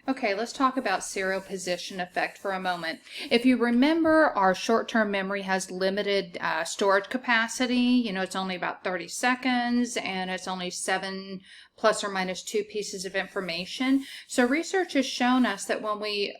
Okay, let's talk about serial position effect for a moment. If you remember, our short-term memory has limited storage capacity. It's only about 30 seconds and it's only 7 plus or minus 2 pieces of information. So research has shown us that when we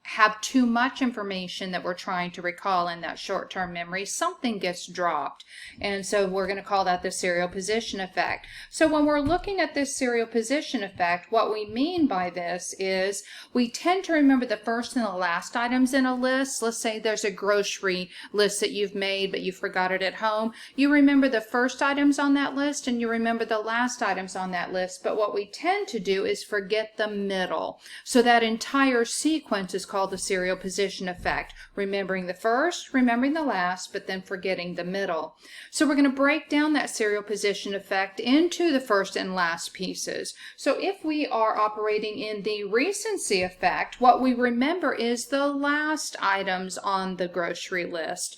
have too much information that we're trying to recall in that short-term memory, something gets dropped. And so we're going to call that the serial position effect. So when we're looking at this serial position effect, what we mean by this is we tend to remember the first and the last items in a list. Let's say there's a grocery list that you've made, but you forgot it at home. You remember the first items on that list and you remember the last items on that list. But what we tend to do is forget the middle. So that entire sequence is called the serial position effect. Remembering the first, remembering the last, but then forgetting the middle. So we're going to break down that serial position effect into the first and last pieces. So if we are operating in the recency effect, what we remember is the last items on the grocery list.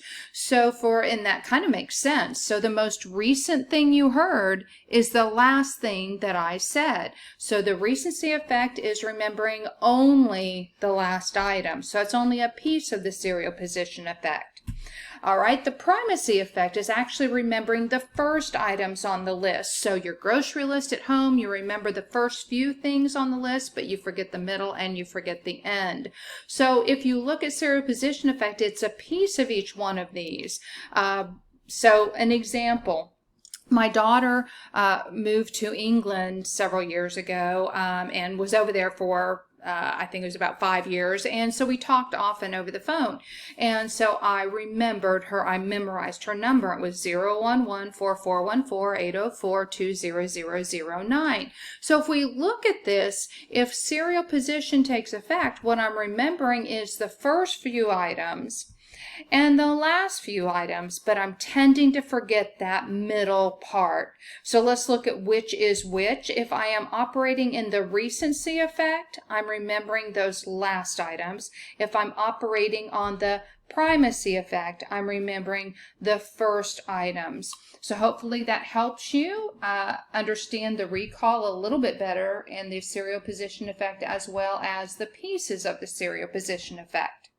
And that kind of makes sense. So the most recent thing you heard is the last thing that I said. So the recency effect is remembering only the last item. So it's only a piece of the serial position effect. All right, the primacy effect is actually remembering the first items on the list. So your grocery list at home, you remember the first few things on the list, but you forget the middle and you forget the end. So if you look at serial position effect, it's a piece of each one of these. So an example. My daughter moved to England several years ago and was over there for I think it was about 5 years, and so we talked often over the phone. And so I memorized her number. It was 011-4414-804-20009. So if we look at this, if serial position takes effect, what I'm remembering is the first few items and the last few items, but I'm tending to forget that middle part. So let's look at which is which. If I am operating in the recency effect, I'm remembering those last items. If I'm operating on the primacy effect, I'm remembering the first items. So hopefully that helps you understand the recall a little bit better and the serial position effect as well as the pieces of the serial position effect.